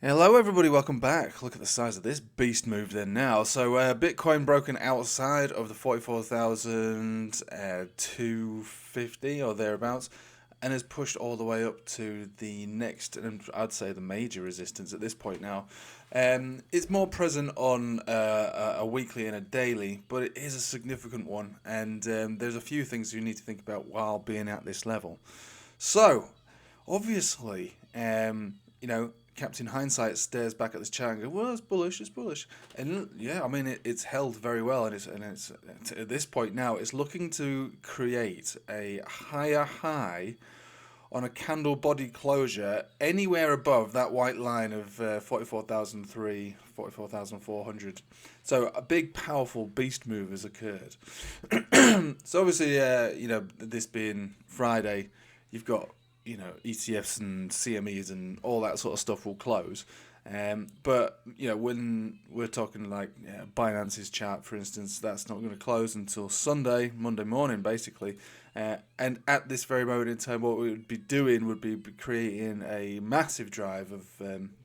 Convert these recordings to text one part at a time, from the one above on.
Hello everybody, welcome back. Look at the size of this beast move then now. So Bitcoin broken outside of the 44,250 or thereabouts and has pushed all the way up to the next, and I'd say the major resistance at this point now. It's more present on a weekly and a daily, but it is a significant one, and there's a few things you need to think about while being at this level. So, obviously, Captain Hindsight stares back at this chart and goes, "Well, it's bullish, it's bullish." And yeah, I mean, it's held very well, and it's at this point now, it's looking to create a higher high on a candle body closure anywhere above that white line of 44,003, 44,400. So a big, powerful beast move has occurred. So obviously, this being Friday, you've got ETFs and CMEs and all that sort of stuff will close. But when we're talking like Binance's chart, for instance, that's not going to close until Monday morning, basically. And at this very moment in time, what we would be doing would be creating a massive drive of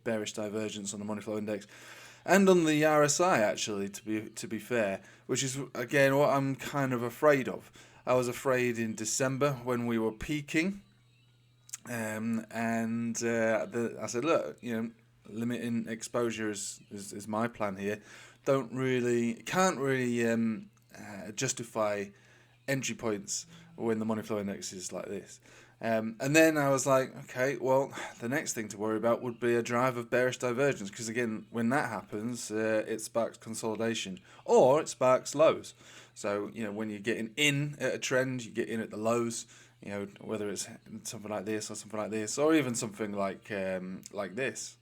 bearish divergence on the money flow index and on the RSI, actually, to be fair, which is again what I'm kind of afraid of. I was afraid in December when we were peaking. I said, look, limiting exposure is my plan here. Can't really justify entry points when the money flow index is like this. And then I was like, okay, well, the next thing to worry about would be a drive of bearish divergence, because again, when that happens, it sparks consolidation or it sparks lows. So when you're getting in at a trend, you get in at the lows. Whether it's something like this or something like this, or even something like this,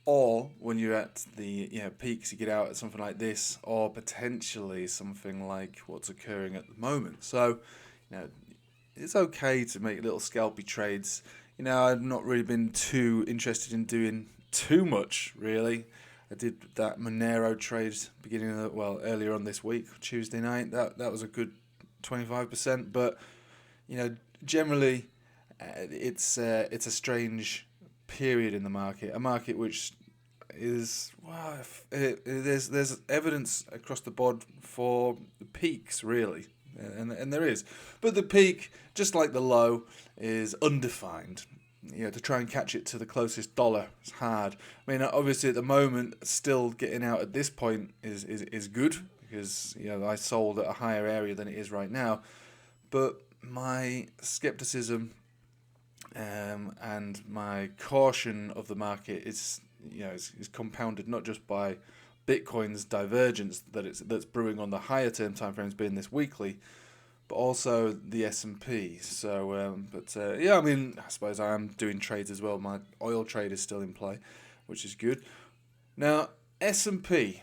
or when you're at the peaks, you get out at something like this, or potentially something like what's occurring at the moment. So, it's okay to make little scalpy trades. I've not really been too interested in doing too much, really. I did that Monero trade earlier on this week, Tuesday night. That was a good 25%, but generally, it's a strange period in the market. A market which is there's evidence across the board for the peaks, really, and there is, but the peak, just like the low, is undefined. To try and catch it to the closest dollar is hard. I mean, obviously at the moment, still getting out at this point is good, because I sold at a higher area than it is right now, but my skepticism and my caution of the market is compounded not just by Bitcoin's divergence that's brewing on the higher term timeframes, being this weekly, but also the S&P. So, I suppose I am doing trades as well. My oil trade is still in play, which is good. Now, S&P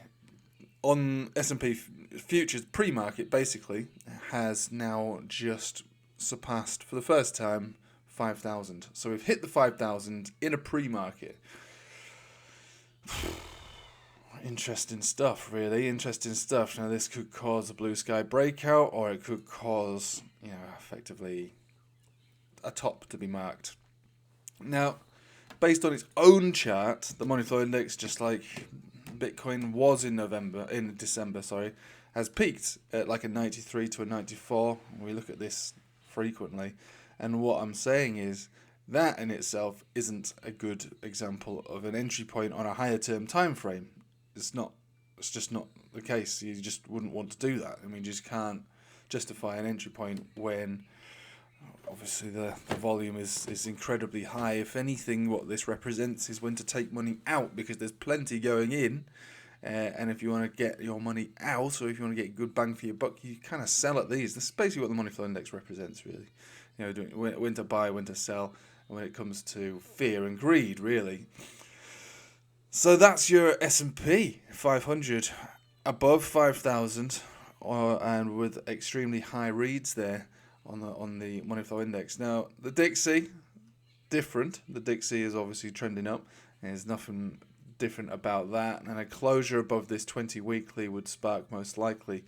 futures pre-market basically has now just surpassed for the first time 5,000. So we've hit the 5,000 in a pre-market. Interesting stuff, really. Interesting stuff. Now this could cause a blue sky breakout, or it could cause, effectively a top to be marked. Now, based on its own chart, the money flow index, just like Bitcoin was in December, has peaked at like a 93 to a 94. We look at this frequently, and what I'm saying is that in itself isn't a good example of an entry point on a higher term time frame. It's just not the case. You just wouldn't want to do that. I mean, you just can't justify an entry point when obviously the volume is incredibly high. If anything, what this represents is when to take money out, because there's plenty going in. And if you want to get your money out, or if you want to get good bang for your buck, you kind of sell at these. This is basically what the money flow index represents, really. When to buy, when to sell, when it comes to fear and greed, really. So that's your S&P 500 above 5,000, and with extremely high reads there on the money flow index. Now the Dixie, different. The Dixie is obviously trending up. There's nothing different about that, and a closure above this 20 weekly would spark most likely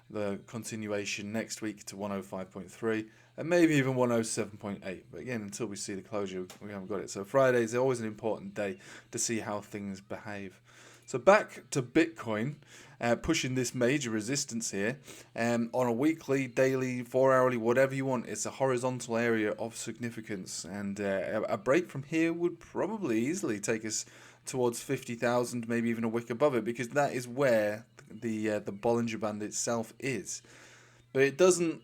the continuation next week to 105.3, and maybe even 107.8. But again, until we see the closure, we haven't got it. So Friday is always an important day to see how things behave. So back to Bitcoin, pushing this major resistance here on a weekly, daily, 4-hourly, whatever you want. It's a horizontal area of significance, and a break from here would probably easily take us towards 50,000, maybe even a wick above it, because that is where the Bollinger Band itself is. But it doesn't.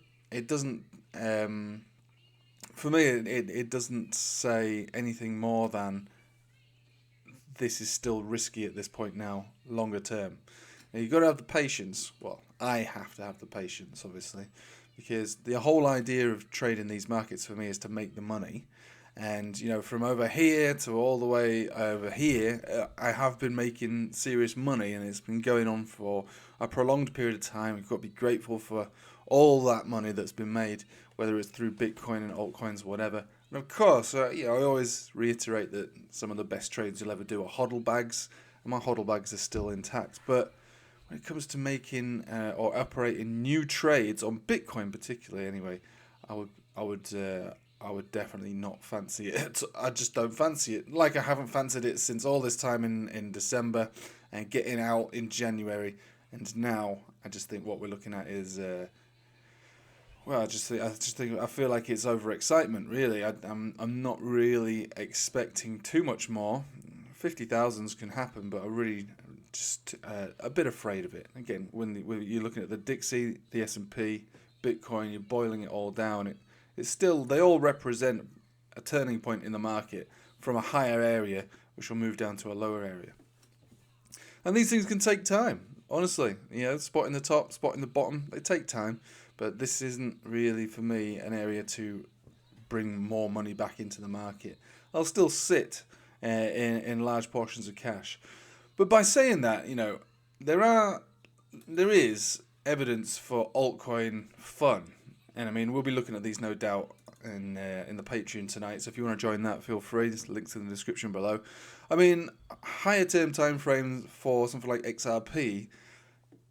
For me, it doesn't say anything more than this is still risky at this point now, longer term. Now, you've got to have the patience. Well, I have to have the patience, obviously, because the whole idea of trading these markets for me is to make the money. And, you know, from over here to all the way over here, I have been making serious money, and it's been going on for a prolonged period of time. You've got to be grateful for all that money that's been made, whether it's through Bitcoin and altcoins or whatever. And of course, I always reiterate that some of the best trades you'll ever do are hodl bags, and my hodl bags are still intact. But when it comes to making or operating new trades on Bitcoin, particularly, anyway, I would definitely not fancy it. I just don't fancy it. Like I haven't fancied it since all this time in December and getting out in January, and now I just think what we're looking at is. I feel like it's overexcitement. Really, I'm not really expecting too much more. 50,000s can happen, but I really just a bit afraid of it. Again, when you're looking at the Dixie, the S&P, Bitcoin, you're boiling it all down. It's still, they all represent a turning point in the market from a higher area, which will move down to a lower area. And these things can take time. Honestly, spotting the top, spotting the bottom, they take time. But this isn't really, for me, an area to bring more money back into the market. I'll still sit in large portions of cash. But by saying that, there is evidence for altcoin fun. And I mean, we'll be looking at these, no doubt, in the Patreon tonight. So if you want to join that, feel free. There's links in the description below. I mean, higher term time frames for something like XRP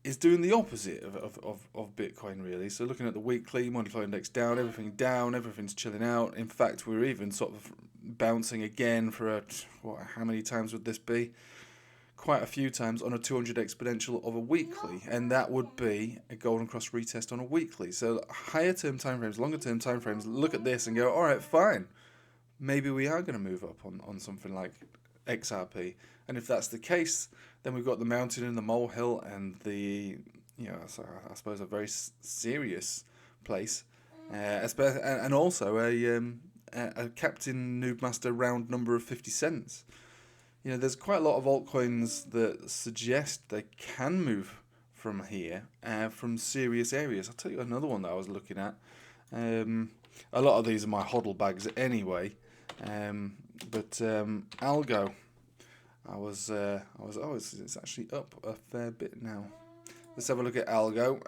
is doing the opposite of Bitcoin, really. So looking at the weekly, money flow index down, everything's chilling out. In fact, we're even sort of bouncing again for how many times would this be? Quite a few times on a 200 exponential of a weekly, and that would be a golden cross retest on a weekly. So higher term time frames, longer term time frames, look at this and go, all right, fine. Maybe we are going to move up on something like XRP. And if that's the case, then we've got the mountain and the molehill and the, I suppose a very serious place, and also a Captain Noob Master round number of 50 cents. There's quite a lot of altcoins that suggest they can move from here, from serious areas. I'll tell you another one that I was looking at. A lot of these are my hodl bags anyway, but Algo. It's actually up a fair bit now. Let's have a look at Algo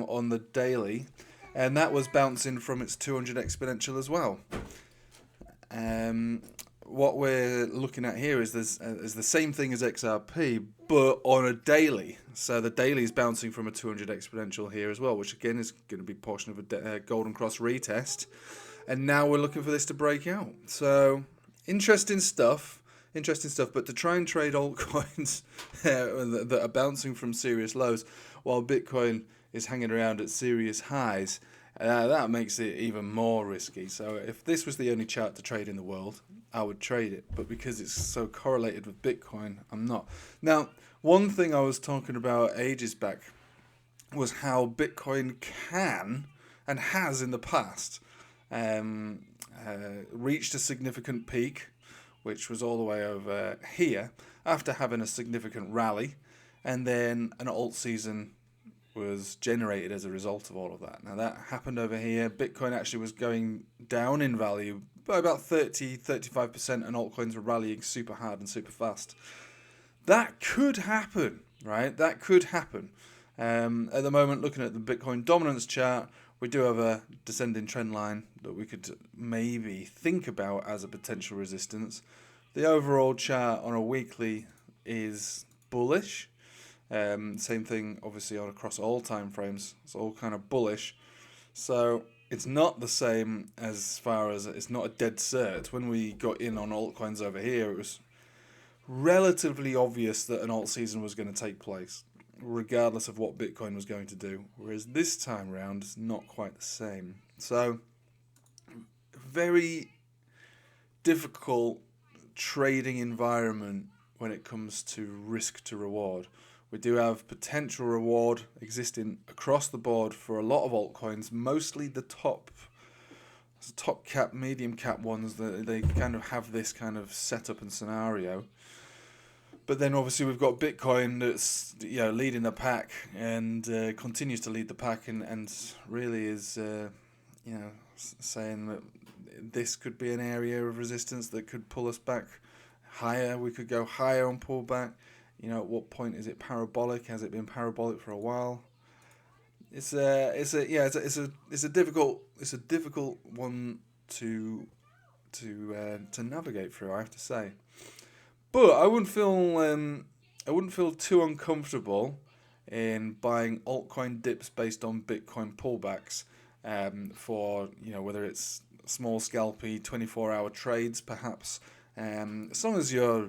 on the daily, and that was bouncing from its 200 exponential as well. What we're looking at here is the same thing as XRP, but on a daily. So the daily is bouncing from a 200 exponential here as well, which again is going to be a portion of a golden cross retest. And now we're looking for this to break out. So interesting stuff. But to try and trade altcoins that are bouncing from serious lows while Bitcoin is hanging around at serious highs, that makes it even more risky. So if this was the only chart to trade in the world, I would trade it. But because it's so correlated with Bitcoin, I'm not. Now, one thing I was talking about ages back was how Bitcoin can and has in the past reached a significant peak, which was all the way over here, after having a significant rally, and then an alt season was generated as a result of all of that. Now that happened over here. Bitcoin actually was going down in value by about 30-35%, and altcoins were rallying super hard and super fast. That could happen, right? That could happen. At the moment, looking at the Bitcoin dominance chart, we do have a descending trend line that we could maybe think about as a potential resistance. The overall chart on a weekly is bullish. Same thing, obviously, across all time frames. It's all kind of bullish. So it's not the same as far as it's not a dead cert. When we got in on altcoins over here, it was relatively obvious that an alt season was going to take place, regardless of what Bitcoin was going to do. Whereas this time round, it's not quite the same. So, very difficult trading environment when it comes to risk to reward. We do have potential reward existing across the board for a lot of altcoins, mostly the top cap, medium cap ones. That they kind of have this kind of setup and scenario. But then obviously we've got Bitcoin that's leading the pack and continues to lead the pack and really is saying that this could be an area of resistance that could pull us back higher. We could go higher and pull back. At what point is it parabolic? Has it been parabolic for a while? It's a difficult one to navigate through, I have to say. But I wouldn't feel too uncomfortable in buying altcoin dips based on Bitcoin pullbacks for whether it's small scalpy 24-hour trades perhaps. As long as your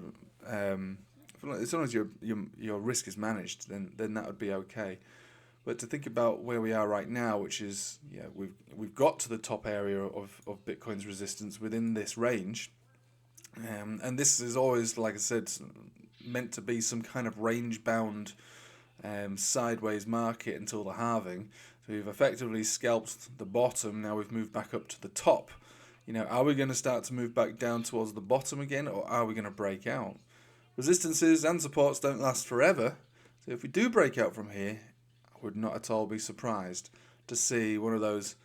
risk is managed, then that would be okay. But to think about where we are right now, which is we've got to the top area of Bitcoin's resistance within this range. And this is always, like I said, meant to be some kind of range-bound sideways market until the halving. So we've effectively scalped the bottom. Now we've moved back up to the top. Are we going to start to move back down towards the bottom again, or are we going to break out? Resistances and supports don't last forever. So if we do break out from here, I would not at all be surprised to see one of those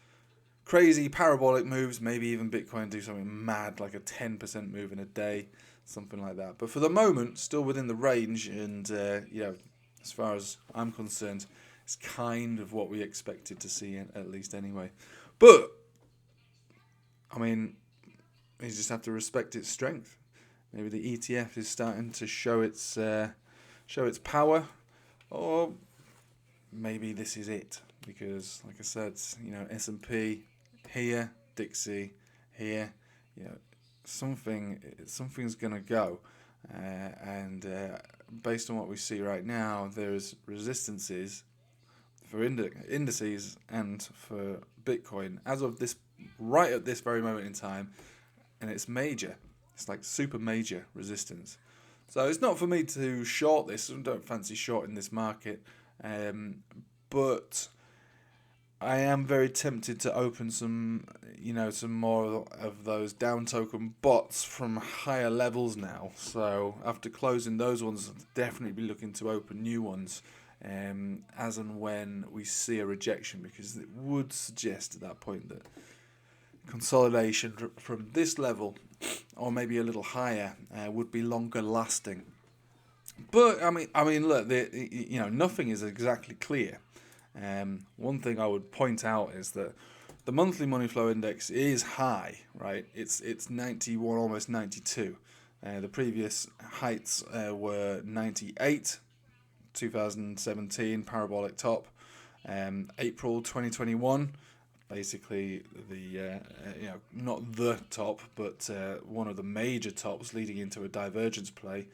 crazy parabolic moves, maybe even Bitcoin do something mad like a 10% move in a day, something like that. But for the moment, still within the range, and as far as I'm concerned, it's kind of what we expected to see, at least anyway. But I mean, you just have to respect its strength. Maybe the ETF is starting to show its power, or maybe this is it. Because, like I said, S&P here, Dixie here, something's gonna go, and based on what we see right now, there's resistances for indices and for Bitcoin as of this right at this very moment in time, and it's major. It's like super major resistance. So it's not for me to short this. I don't fancy shorting this market, but I am very tempted to open some more of those down token bots from higher levels now. So after closing those ones, I'll definitely be looking to open new ones as and when we see a rejection, because it would suggest at that point that consolidation from this level, or maybe a little higher, would be longer lasting. But I mean, look, nothing is exactly clear. One thing I would point out is that the monthly money flow index is high, right? It's 91, almost 92. The previous heights were 98, 2017 parabolic top, April 2021. Basically, the not the top, but one of the major tops leading into a divergence play.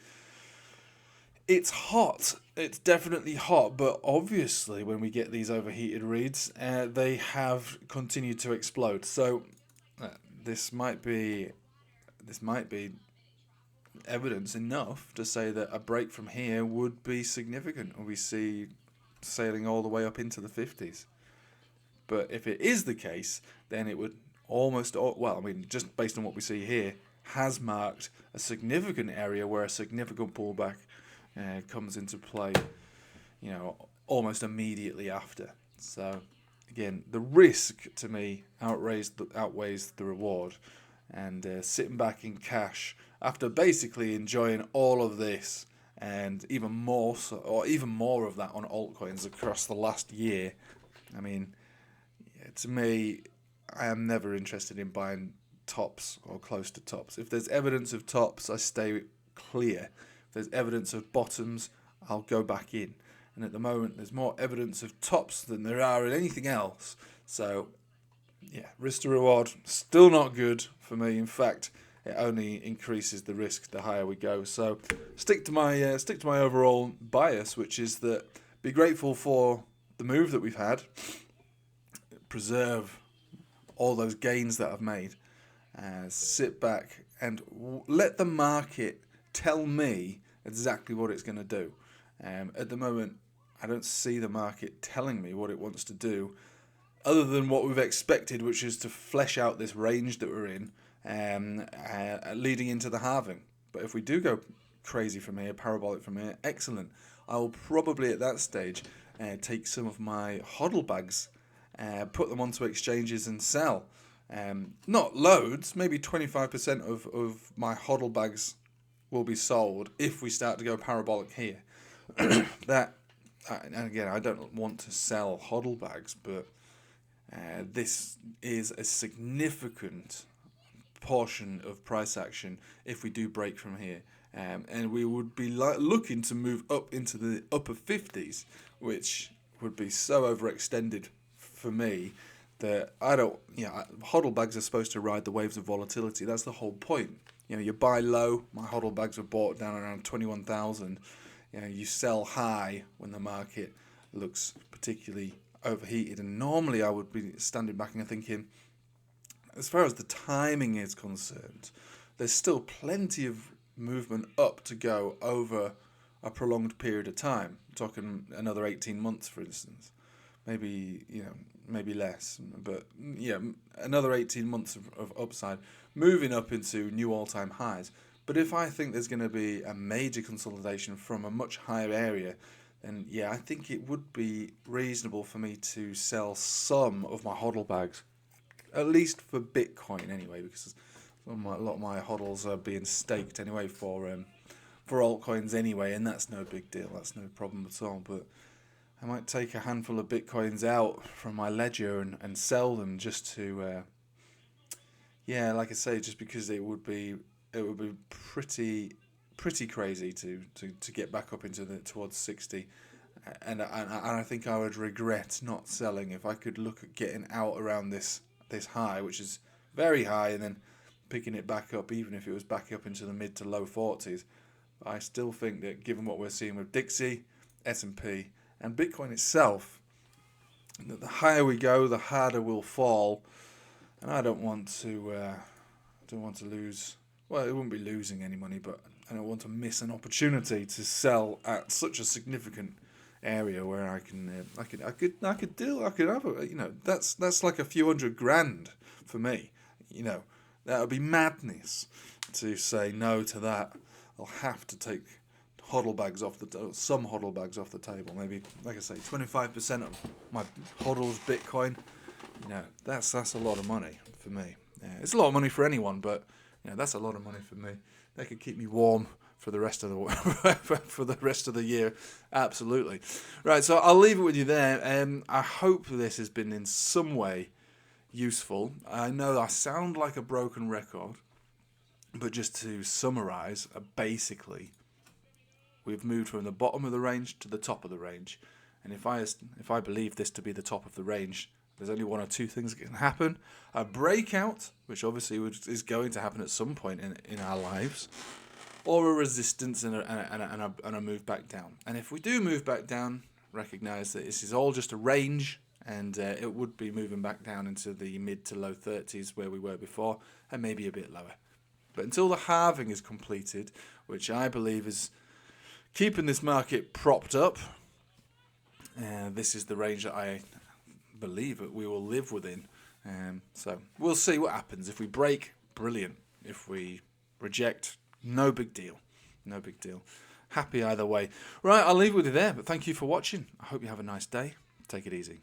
It's hot. It's definitely hot, but obviously when we get these overheated reads, they have continued to explode. So this might be evidence enough to say that a break from here would be significant, and we see sailing all the way up into the 50s. But if it is the case, then it would just based on what we see here, has marked a significant area where a significant pullback comes into play, almost immediately after. So, again, the risk to me outweighs the reward, and sitting back in cash after basically enjoying all of this and even more of that on altcoins across the last year. I mean, to me, I am never interested in buying tops or close to tops. If there's evidence of tops, I stay clear. If there's evidence of bottoms, I'll go back in. And at the moment, there's more evidence of tops than there are in anything else. So yeah, risk to reward, still not good for me. In fact, it only increases the risk the higher we go. So stick to my overall bias, which is that be grateful for the move that we've had, preserve all those gains that I've made, sit back and let the market tell me exactly what it's going to do. At the moment, I don't see the market telling me what it wants to do, other than what we've expected, which is to flesh out this range that we're in, leading into the halving. But if we do go crazy from here, parabolic from here, excellent. I will probably at that stage take some of my hodl bags, put them onto exchanges and sell. Not loads, maybe 25% of my hodl bags will be sold if we start to go parabolic here. And again, I don't want to sell hodl bags, but this is a significant portion of price action if we do break from here. And we would be looking to move up into the upper 50s, which would be so overextended for me that I don't, hodl bags are supposed to ride the waves of volatility. That's the whole point. You buy low. My hodl bags were bought down around 21,000. You sell high when the market looks particularly overheated. And normally I would be standing back and thinking, as far as the timing is concerned, there's still plenty of movement up to go over a prolonged period of time. I'm talking another 18 months, for instance. Maybe less, but another 18 months of upside, moving up into new all-time highs. But if I think there's going to be a major consolidation from a much higher area, then I think it would be reasonable for me to sell some of my hodl bags, at least for Bitcoin anyway, because a lot of my hodls are being staked anyway for altcoins anyway, and that's no big deal. That's no problem at all. But I might take a handful of Bitcoins out from my ledger and sell them just to, like I say, just because it would be pretty crazy to get back up into towards 60, and I think I would regret not selling if I could look at getting out around this high, which is very high, and then picking it back up, even if it was back up into the mid to low 40s. I still think that given what we're seeing with Dixie, S&P, and Bitcoin itself, that the higher we go, the harder we'll fall, and I don't want to lose. Well, it wouldn't be losing any money, but I don't want to miss an opportunity to sell at such a significant area where I could have that's like a few $100,000 for me. That would be madness to say no to that. I'll have to take some hodl bags off the table. Maybe, like I say, 25% of my hodl's Bitcoin. That's a lot of money for me. It's a lot of money for anyone, but that's a lot of money for me. That could keep me warm for the rest of the year. Absolutely. Right, so I'll leave it with you there. I hope this has been in some way useful. I know I sound like a broken record, but just to summarize, basically, we've moved from the bottom of the range to the top of the range. And if I believe this to be the top of the range, there's only one or two things that can happen. A breakout, which obviously is going to happen at some point in our lives, or a resistance and a move back down. And if we do move back down, recognize that this is all just a range, and it would be moving back down into the mid to low 30s where we were before, and maybe a bit lower. But until the halving is completed, which I believe is keeping this market propped up, this is the range that I believe that we will live within. So we'll see what happens. If we break, brilliant. If we reject, no big deal. No big deal. Happy either way. Right, I'll leave it with you there, but thank you for watching. I hope you have a nice day. Take it easy.